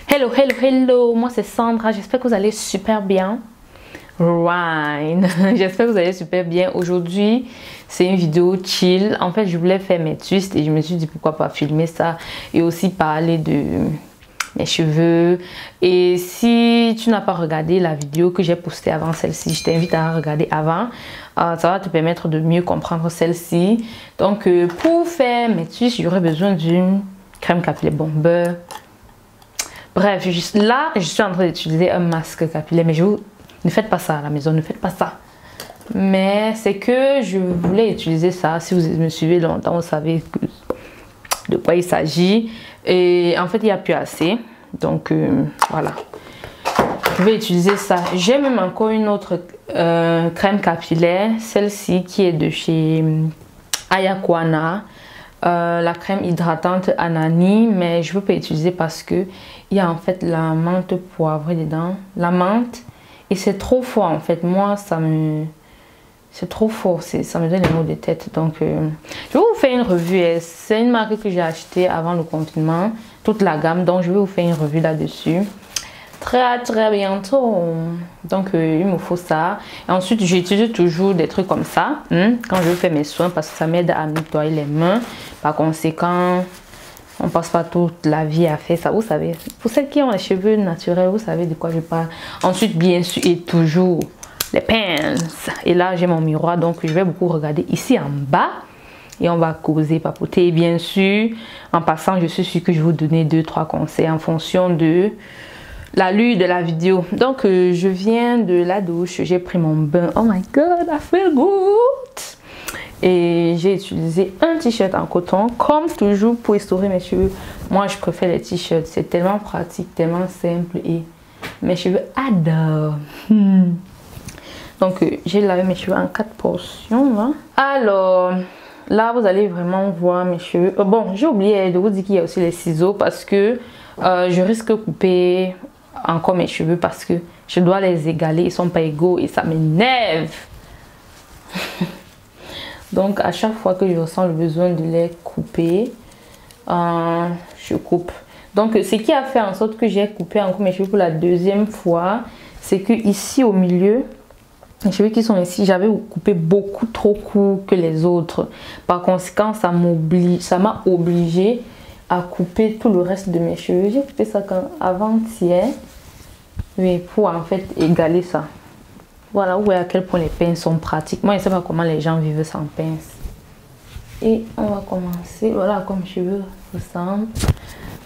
Hello, hello, hello. Moi, c'est Sandra. J'espère que vous allez super bien. Right. J'espère que vous allez super bien. Aujourd'hui, c'est une vidéo chill. En fait, je voulais faire mes twists et je me suis dit pourquoi pas filmer ça et aussi parler de mes cheveux. Et si tu n'as pas regardé la vidéo que j'ai postée avant celle-ci, je t'invite à regarder avant. Ça va te permettre de mieux comprendre celle-ci. Donc, pour faire mes twists, j'aurais besoin d'une crème capillaire beurre. Bref, là, je suis en train d'utiliser un masque capillaire, mais ne faites pas ça à la maison, ne faites pas ça. Mais c'est que je voulais utiliser ça. Si vous me suivez longtemps, vous savez de quoi il s'agit. Et en fait, il n'y a plus assez. Donc, voilà. Je vais utiliser ça. J'ai même encore une autre crème capillaire. Celle-ci qui est de chez Ayakwana. La crème hydratante Anani, mais je ne veux pas utiliser parce que il y a en fait la menthe poivrée dedans, la menthe, et c'est trop fort en fait. Moi, c'est trop fort, ça me donne les maux de tête. Donc, je vais vous faire une revue. C'est une marque que j'ai achetée avant le confinement, toute la gamme. Donc, je vais vous faire une revue là-dessus. Très bientôt. Donc il me faut ça. Et ensuite j'utilise toujours des trucs comme ça quand je fais mes soins parce que ça m'aide à nettoyer les mains. Par conséquent, on passe pas toute la vie à faire ça, vous savez. Pour celles qui ont les cheveux naturels, vous savez de quoi je parle. Ensuite, bien sûr, et toujours les pinces. Et là j'ai mon miroir, donc je vais beaucoup regarder ici en bas. Et on va causer, papoter. Et bien sûr, en passant, je suis sûre que je vais vous donner 2-3 conseils en fonction de l'allure de la vidéo. Donc je viens de la douche, j'ai pris mon bain. Oh my god, I feel good. Et j'ai utilisé un t-shirt en coton comme toujours pour essorer mes cheveux. Moi je préfère les t-shirts, c'est tellement pratique, tellement simple et mes cheveux adorent. Donc j'ai lavé mes cheveux en 4 portions là. Alors là vous allez vraiment voir mes cheveux. Bon, j'ai oublié de vous dire qu'il y a aussi les ciseaux parce que je risque de couper encore mes cheveux parce que je dois les égaler, ils sont pas égaux et ça m'énerve. Donc à chaque fois que je ressens le besoin de les couper, je coupe. Donc ce qui a fait en sorte que j'ai coupé encore mes cheveux pour la deuxième fois, c'est que ici au milieu, les cheveux qui sont ici, j'avais coupé beaucoup trop court que les autres. Par conséquent, ça m'a obligé à couper tout le reste de mes cheveux. J'ai coupé ça avant-hier. Oui, pour en fait égaler ça. Voilà, vous voyez à quel point les pinces sont pratiques. Moi, je ne sais pas comment les gens vivent sans pinces. Et on va commencer. Voilà comme mes cheveux ressemblent.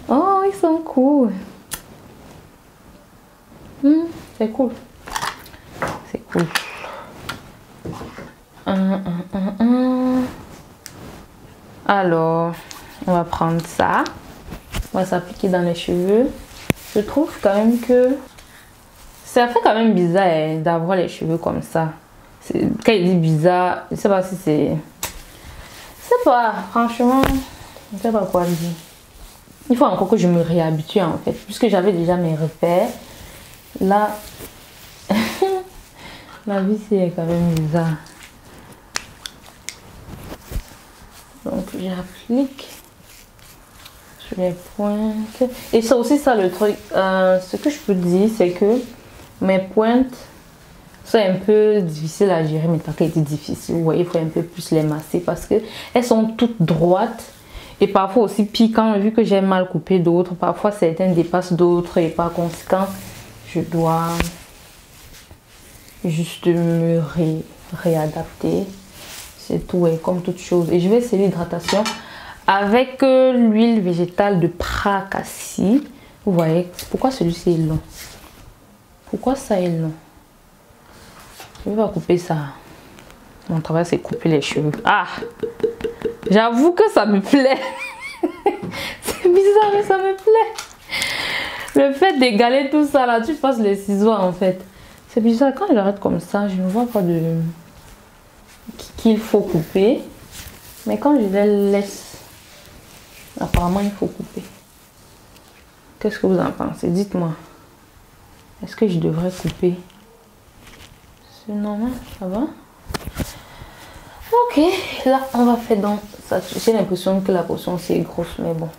Oh, ils sont cool. C'est cool. C'est cool. Alors, on va prendre ça. On va s'appliquer dans les cheveux. Je trouve quand même que ça fait quand même bizarre d'avoir les cheveux comme ça. Quand il dit bizarre, je ne sais pas si c'est... Je sais pas, franchement, je ne sais pas quoi dire. Il faut encore que je me réhabitue en fait. Puisque j'avais déjà mes repères. Là, la vie c'est quand même bizarre. Donc j'applique sur les pointes. Et c'est aussi ça le truc. Ce que je peux dire, c'est que mes pointes sont un peu difficiles à gérer. Mais tant qu'elles étaient difficiles, vous voyez, il faut un peu plus les masser parce que elles sont toutes droites. Et parfois aussi piquant, vu que j'ai mal coupé d'autres. Parfois certaines dépassent d'autres et par conséquent, je dois juste me réadapter. C'est tout, et comme toute chose. Et je vais essayer l'hydratation avec l'huile végétale de Prakasi. Vous voyez, pourquoi celui-ci est long? Pourquoi ça est long? Je vais pas couper ça. Mon travail, c'est couper les cheveux. Ah! J'avoue que ça me plaît. C'est bizarre, mais ça me plaît. Le fait d'égaler tout ça, là, tu passes les ciseaux, en fait. C'est bizarre. Quand je l'arrête comme ça, je ne vois pas de... qu'il faut couper. Mais quand je les laisse, apparemment, il faut couper. Qu'est-ce que vous en pensez? Dites-moi. Est-ce que je devrais couper? C'est normal, ça va? Ok, là, on va faire dans ça. J'ai l'impression que la portion c'est grosse, mais bon.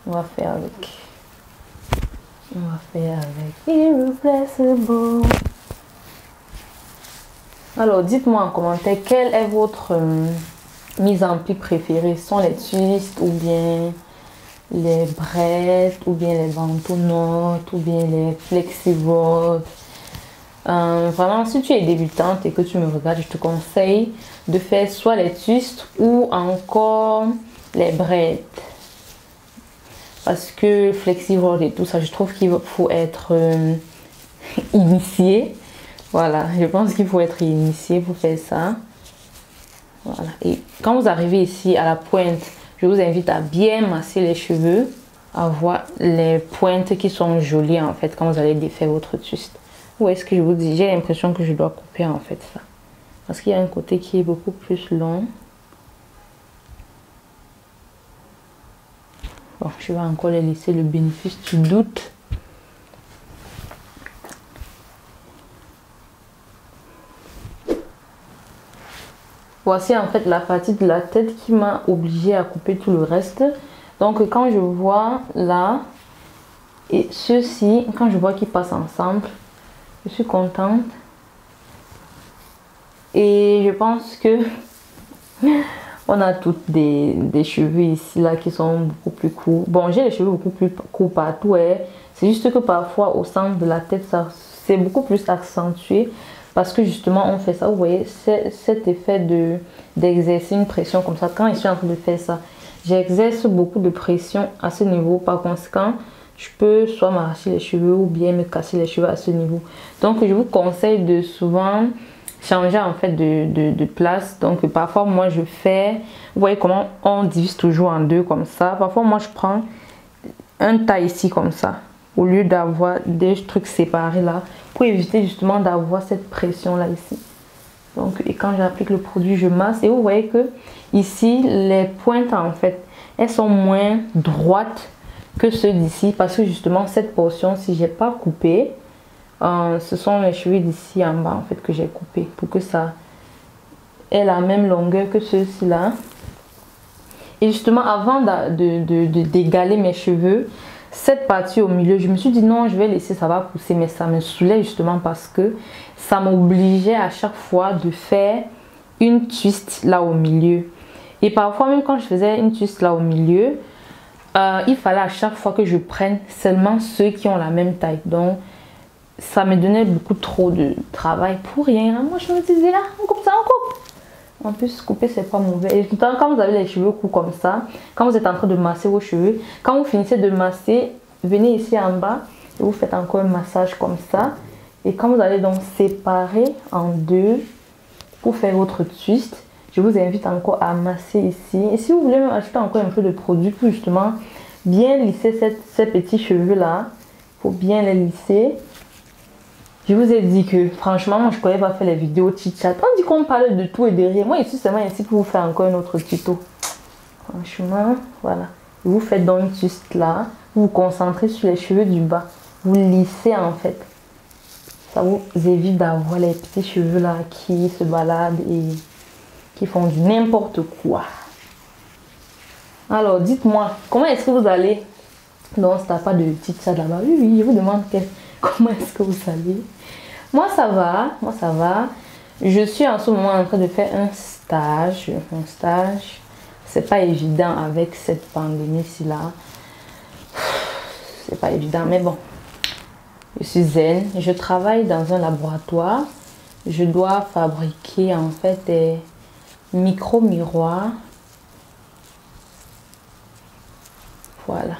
On va faire avec. On va faire avec Irreplaceable. Alors, dites-moi en commentaire, quelle est votre mise en pli préférée? Ce sont les twists ou bien les brettes ou bien les bantonotes ou bien les flexirods? Vraiment, si tu es débutante et que tu me regardes, je te conseille de faire soit les twists ou encore les brettes. Parce que flexirods et tout ça, je trouve qu'il faut être initié. Voilà, je pense qu'il faut être initié pour faire ça. Voilà. Et quand vous arrivez ici à la pointe, je vous invite à bien masser les cheveux, à voir les pointes qui sont jolies en fait quand vous allez défaire votre twist. Où est-ce que je vous dis? J'ai l'impression que je dois couper en fait ça. Parce qu'il y a un côté qui est beaucoup plus long. Bon, je vais encore les laisser le bénéfice du doute. Voici en fait la partie de la tête qui m'a obligée à couper tout le reste. Donc quand je vois là et ceci, quand je vois qu'ils passent ensemble, je suis contente. Et je pense que on a toutes des cheveux ici là qui sont beaucoup plus courts. Bon, j'ai les cheveux beaucoup plus courts partout. C'est juste que parfois au centre de la tête, ça c'est beaucoup plus accentué. Parce que justement on fait ça, vous voyez, cet effet d'exercer une pression comme ça. Quand je suis en train de faire ça, j'exerce beaucoup de pression à ce niveau. Par conséquent, je peux soit m'arracher les cheveux ou bien me casser les cheveux à ce niveau. Donc je vous conseille de souvent changer en fait de place. Donc parfois moi je fais, vous voyez comment on divise toujours en deux comme ça. Parfois moi je prends un tas ici comme ça, au lieu d'avoir des trucs séparés là, pour éviter justement d'avoir cette pression là ici. Donc et quand j'applique le produit, je masse et vous voyez que ici les pointes en fait elles sont moins droites que ceux d'ici, parce que justement cette portion, si j'ai pas coupé, ce sont les cheveux d'ici en bas en fait que j'ai coupé pour que ça ait la même longueur que ceux-ci là. Et justement avant d'égaler mes cheveux, cette partie au milieu, je me suis dit non, je vais laisser, ça va pousser, mais ça me saoulait justement parce que ça m'obligeait à chaque fois de faire une twist là au milieu. Et parfois même quand je faisais une twist là au milieu, il fallait à chaque fois que je prenne seulement ceux qui ont la même taille. Donc ça me donnait beaucoup trop de travail pour rien. Moi je me disais là, on coupe ça, on coupe. En plus, couper, c'est pas mauvais. Et pourtant, quand vous avez les cheveux courts comme ça, quand vous êtes en train de masser vos cheveux, quand vous finissez de masser, venez ici en bas et vous faites encore un massage comme ça. Et quand vous allez donc séparer en deux pour faire votre twist, je vous invite encore à masser ici. Et si vous voulez même ajouter encore un peu de produit pour justement bien lisser ces petits cheveux là, pour bien les lisser. Je vous ai dit que franchement, moi je ne connais pas faire les vidéos chit-chat. On dit qu'on parle de tout et de rien. Moi je suis seulement ici pour vous faire encore un autre tuto. Franchement, voilà. Vous faites donc une twist là. Vous vous concentrez sur les cheveux du bas. Vous lissez en fait. Ça vous évite d'avoir les petits cheveux là qui se baladent et qui font du n'importe quoi. Alors dites-moi, comment est-ce que vous allez? Non, ça n'a pas de chit-chat là-bas. Oui, oui, je vous demande comment est-ce que vous allez? Moi ça va, moi ça va. Je suis en ce moment en train de faire un stage. C'est pas évident avec cette pandémie-ci là. C'est pas évident, mais bon. Je suis zen. Je travaille dans un laboratoire. Je dois fabriquer en fait des micro-miroirs. Voilà.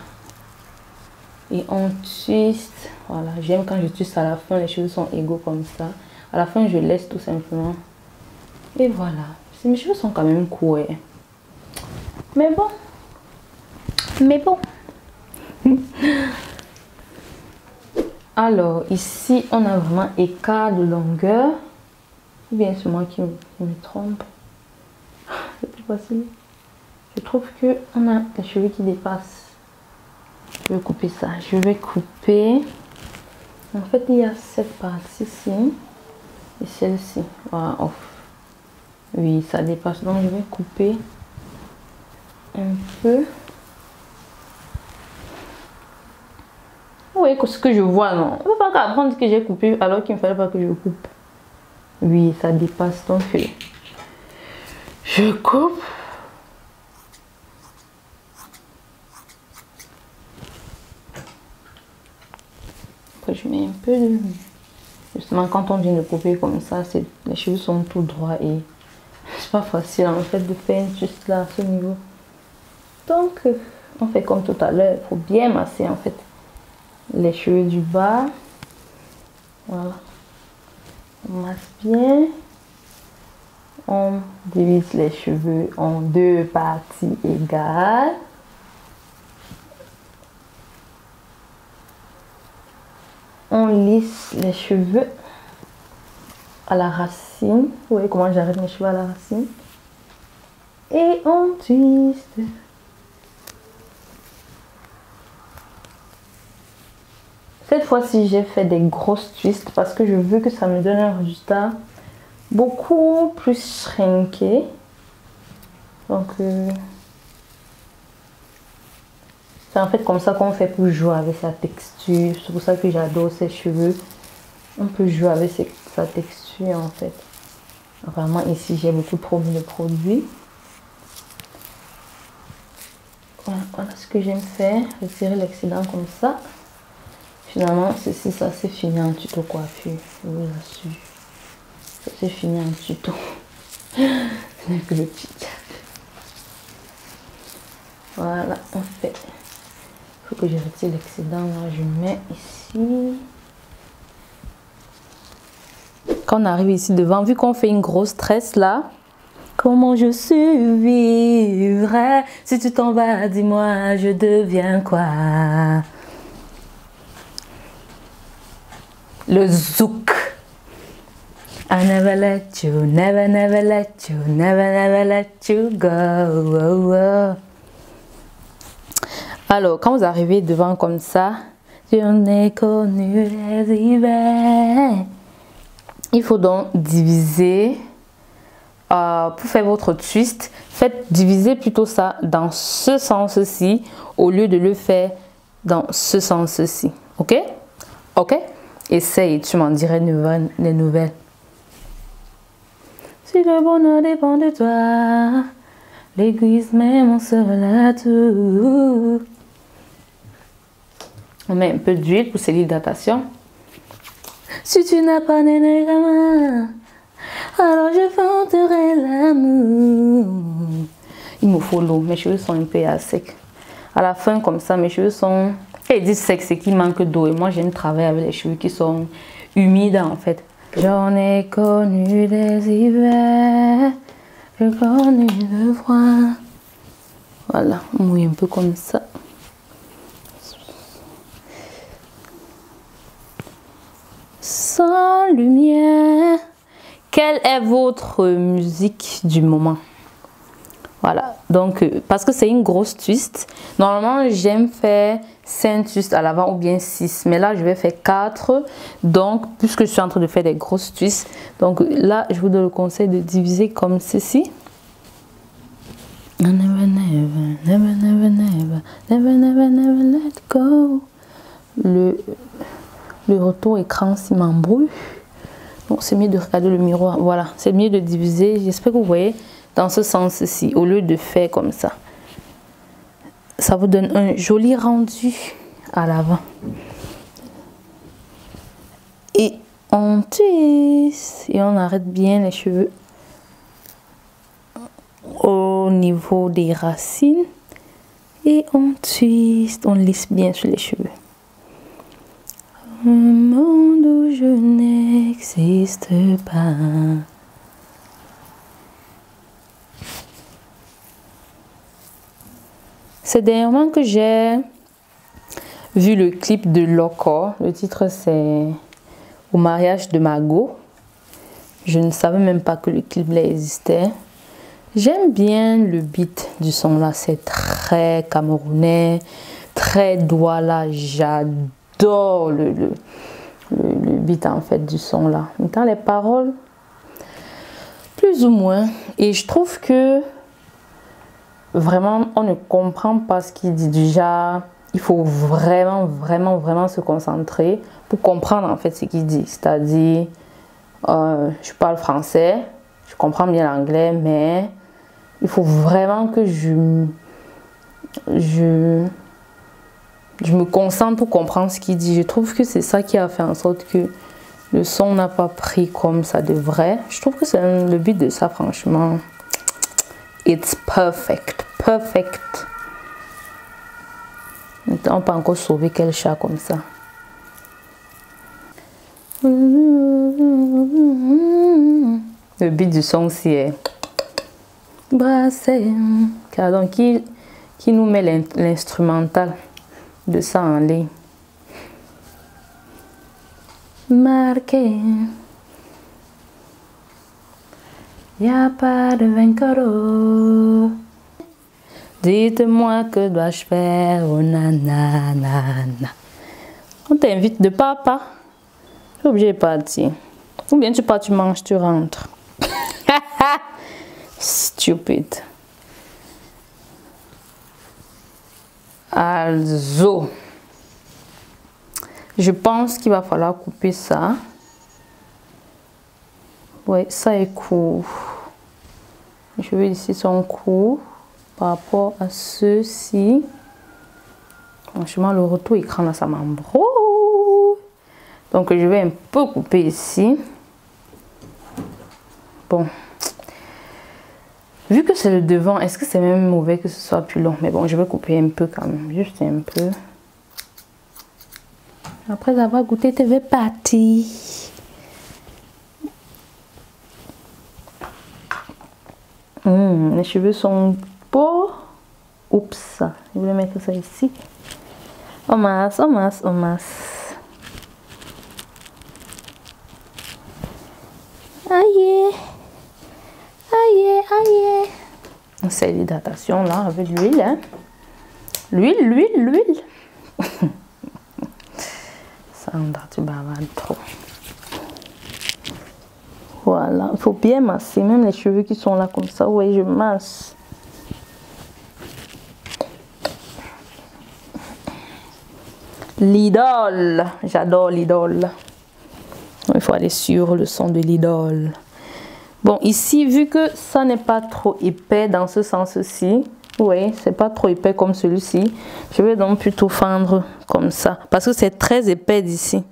Et on twist. Voilà, j'aime quand je twist à la fin, les cheveux sont égaux comme ça. À la fin, je laisse tout simplement. Et voilà. Mes cheveux sont quand même courts. Hein. Mais bon. Mais bon. Alors, ici, on a vraiment écart de longueur. Ou bien c'est moi qui me trompe. C'est plus facile. Je trouve qu'on a les cheveux qui dépassent. Je vais couper ça. Je vais couper. En fait, il y a cette partie-ci et celle-ci. Voilà, off. Oui, ça dépasse. Donc, je vais couper un peu. voyez ce que je vois, non? On ne peut pas apprendre que j'ai coupé alors qu'il ne fallait pas que je coupe. Oui, ça dépasse, donc je coupe. Après, je mets un peu de... Justement, quand on vient de couper comme ça, les cheveux sont tout droits et c'est pas facile en fait de faire juste là à ce niveau. Donc, on fait comme tout à l'heure, il faut bien masser en fait les cheveux du bas. Voilà. On masse bien. On divise les cheveux en 2 parties égales. On lisse les cheveux à la racine. Vous voyez comment j'arrête mes cheveux à la racine. Et on twiste. Cette fois-ci, j'ai fait des grosses twists parce que je veux que ça me donne un résultat beaucoup plus shrinké. Donc, c'est en fait comme ça qu'on fait pour jouer avec sa texture. C'est pour ça que j'adore ses cheveux. On peut jouer avec sa texture en fait. Vraiment ici j'ai beaucoup trop mis de produits. Voilà ce que j'aime faire. Retirer l'excédent comme ça. Finalement, ceci, ça c'est fini en tuto coiffure. Je vous assure. Ça c'est fini en tuto. Ce n'est que le petit. Voilà, on fait. Il faut que je retire l'excédent là. Je mets ici. Quand on arrive ici devant, vu qu'on fait une grosse tresse là, comment je survivrai? Si tu t'en vas, dis-moi, je deviens quoi? Le zouk. I never let you, never, never let you, never, never let you go. Oh, oh. Alors, quand vous arrivez devant comme ça, je n'ai connu les hivers. Il faut donc diviser. Pour faire votre twist, faites diviser plutôt ça dans ce sens-ci au lieu de le faire dans ce sens-ci. Ok? Ok? Essaye, tu m'en dirais les nouvelles. Si le bonheur dépend de toi, l'église même on sera là tout. On met un peu d'huile pour l'hydratation. Si tu n'as pas d'énergie, alors je vanterai l'amour. Il me faut l'eau, mes cheveux sont un peu à sec. À la fin, comme ça, mes cheveux sont... Ils disent sec, c'est qu'il manque d'eau. Et moi, j'aime travailler avec les cheveux qui sont humides, en fait. J'en ai connu des hivers, j'ai connu le froid. Voilà, on mouille un peu comme ça. Sans lumière. Quelle est votre musique du moment? Voilà, donc parce que c'est une grosse twist. Normalement, j'aime faire 5 twists à l'avant ou bien 6. Mais là, je vais faire 4. Donc, puisque je suis en train de faire des grosses twists, donc là, je vous donne le conseil de diviser comme ceci. Never, never, never, never, never, never, never, never let go. Le retour écran s'il m'embrouille. Donc, c'est mieux de regarder le miroir. Voilà, c'est mieux de diviser. J'espère que vous voyez dans ce sens-ci, au lieu de faire comme ça. Ça vous donne un joli rendu à l'avant. Et on twist. Et on arrête bien les cheveux au niveau des racines. Et on twist. On lisse bien sur les cheveux. Un monde où je n'existe pas. C'est dernièrement que j'ai vu le clip de Loco. Le titre c'est Au mariage de Mago. Je ne savais même pas que le clip là existait. J'aime bien le beat du son là. C'est très camerounais, très douala. J'adore le beat en fait du son là. Maintenant les paroles, plus ou moins. Et je trouve que vraiment, on ne comprend pas ce qu'il dit. Déjà, il faut vraiment se concentrer pour comprendre en fait ce qu'il dit. C'est-à-dire, je parle français, je comprends bien l'anglais, mais il faut vraiment que je me concentre pour comprendre ce qu'il dit. Je trouve que c'est ça qui a fait en sorte que le son n'a pas pris comme ça devrait. Je trouve que c'est le but de ça, franchement. It's perfect. Perfect. Maintenant, on peut encore sauver quel chat comme ça. Le but du son aussi est brasser. Car donc, qui nous met l'instrumental de ça en ligne. Marqué. Y a pas de vainqueur. Dites-moi que dois-je faire, oh nanana. On t'invite de papa. Tu es obligé de partir. Ou bien tu pars, tu manges, tu rentres. Stupid. Also. Je pense qu'il va falloir couper ça. Oui, ça est court. Les cheveux ici sont courts par rapport à ceux-ci. Franchement, le retour écran là, ça m'embrouille. Donc, je vais un peu couper ici. Bon. Vu que c'est le devant, est-ce que c'est même mauvais que ce soit plus long? Mais bon, je vais couper un peu quand même. Juste un peu. Après avoir goûté, tu veux partir. Les cheveux sont beaux. Oups, je voulais mettre ça ici. On masse, on masse, on masse. Aïe, aïe, aïe. C'est l'hydratation là avec l'huile. Hein? L'huile. Sandra, tu bavardes trop. Voilà, il faut bien masser, même les cheveux qui sont là comme ça. Oui, je masse. L'idole, j'adore l'idole. Il faut aller sur le son de l'idole. Bon, ici, vu que ça n'est pas trop épais dans ce sens-ci, oui, c'est pas trop épais comme celui-ci, je vais donc plutôt fendre comme ça. Parce que c'est très épais d'ici.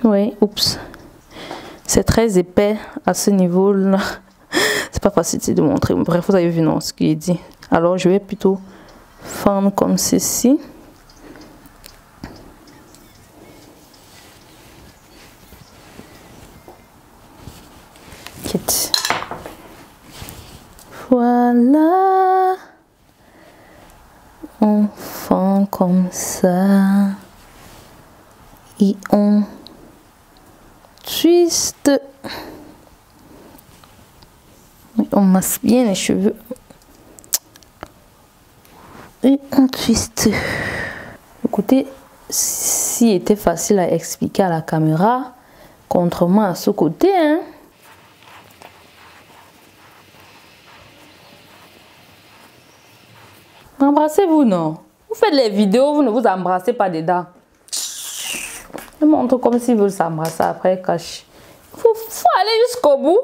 Oui, oups. C'est très épais à ce niveau-là. C'est pas facile de montrer. Bref, vous avez vu non, ce qu'il est dit. Alors, je vais plutôt fendre comme ceci. Voilà. On fend comme ça. Et on twist. On masse bien les cheveux. Et on twist. Le côté ci était facile à expliquer à la caméra. Contrairement à ce côté, hein. Embrassez-vous, non? Vous faites les vidéos, vous ne vous embrassez pas dedans. Je montre comme si vous s'embrassez après, cache. Faut aller jusqu'au bout.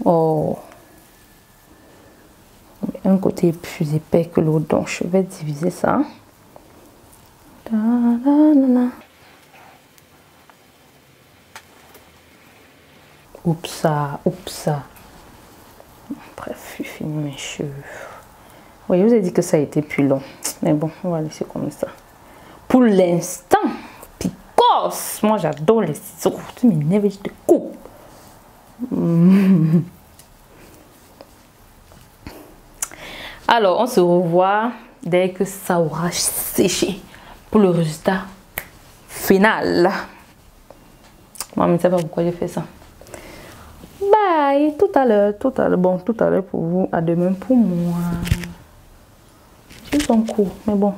Oh. Un côté est plus épais que l'autre, donc je vais diviser ça. Oups, oups. Bref, j'ai fini mes cheveux. Oui, je vous ai dit que ça a été plus long. Mais bon, on va laisser comme ça. Pour l'instant, Picos. Moi, j'adore les ciseaux. Tu m'énerves, je te coupe. Alors, on se revoit dès que ça aura séché pour le résultat final. Moi, je ne sais pas pourquoi j'ai fait ça. Bye. Tout à l'heure. Bon, tout à l'heure pour vous. À demain pour moi. Ils sont courts, mais bon.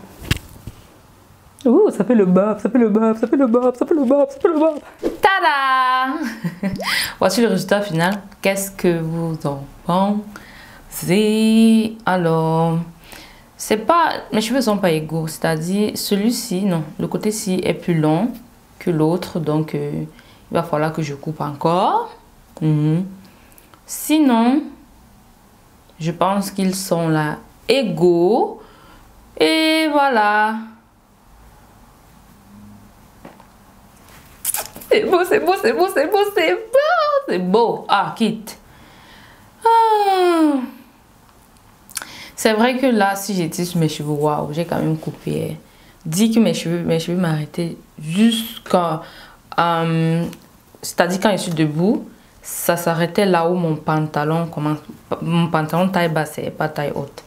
Ouh, ça fait le bab, ça fait le bab, ça fait le bab, ça fait le bab, ça fait le bab. Tada! Voici le résultat final. Qu'est-ce que vous en pensez? Alors, c'est pas, mes cheveux sont pas égaux, c'est-à-dire celui-ci, non, le côté-ci est plus long que l'autre, donc il va falloir que je coupe encore. Sinon, je pense qu'ils sont là égaux. Et voilà. C'est beau, c'est beau, c'est beau, c'est beau, c'est beau. C'est beau. Ah, quitte. Ah. C'est vrai que là, si j'étais sur mes cheveux, waouh, j'ai quand même coupé. Dis que mes cheveux m'arrêtaient jusqu'à... c'est-à-dire quand je suis debout, ça s'arrêtait là où mon pantalon commence. Mon pantalon taille basse et pas taille haute.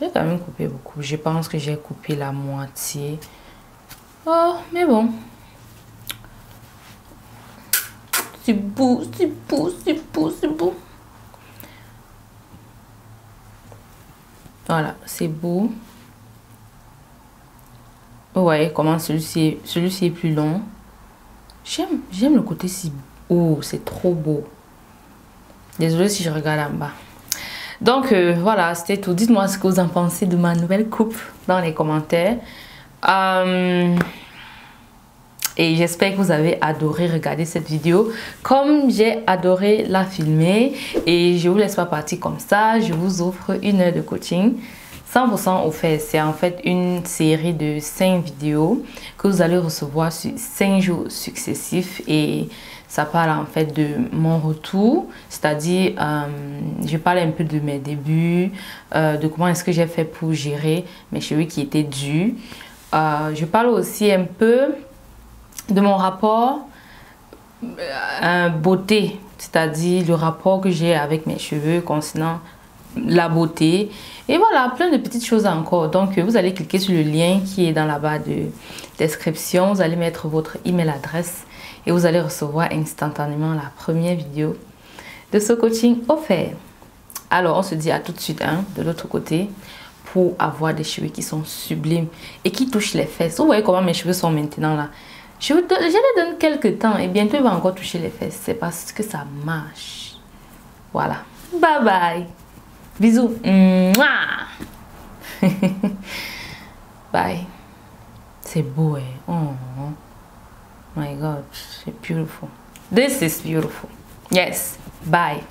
J'ai quand même coupé beaucoup. Je pense que j'ai coupé la moitié. Oh, mais bon. C'est beau, c'est beau, c'est beau, c'est beau. Voilà, c'est beau. Vous voyez comment celui-ci est plus long. J'aime le côté si... Oh, c'est trop beau. Désolée si je regarde en bas. Donc voilà, c'était tout. Dites-moi ce que vous en pensez de ma nouvelle coupe dans les commentaires. Et j'espère que vous avez adoré regarder cette vidéo comme j'ai adoré la filmer. Et je ne vous laisse pas partir comme ça. Je vous offre 1 heure de coaching 100% offert. C'est en fait une série de 5 vidéos que vous allez recevoir sur 5 jours successifs. Et ça parle en fait de mon retour, c'est-à-dire je parle un peu de mes débuts, de comment est-ce que j'ai fait pour gérer mes cheveux qui étaient dus. Je parle aussi un peu de mon rapport beauté, c'est-à-dire le rapport que j'ai avec mes cheveux concernant la beauté. Et voilà, plein de petites choses encore. Donc, vous allez cliquer sur le lien qui est dans la barre de description. Vous allez mettre votre email adresse et vous allez recevoir instantanément la première vidéo de ce coaching offert. Alors, on se dit à tout de suite de l'autre côté pour avoir des cheveux qui sont sublimes et qui touchent les fesses. Vous voyez comment mes cheveux sont maintenant là. Je les donne quelques temps et bientôt il va encore toucher les fesses. C'est parce que ça marche. Voilà. Bye bye. Bisous. Bye. C'est beau, hein. Oh my God. C'est beautiful. This is beautiful. Yes. Bye.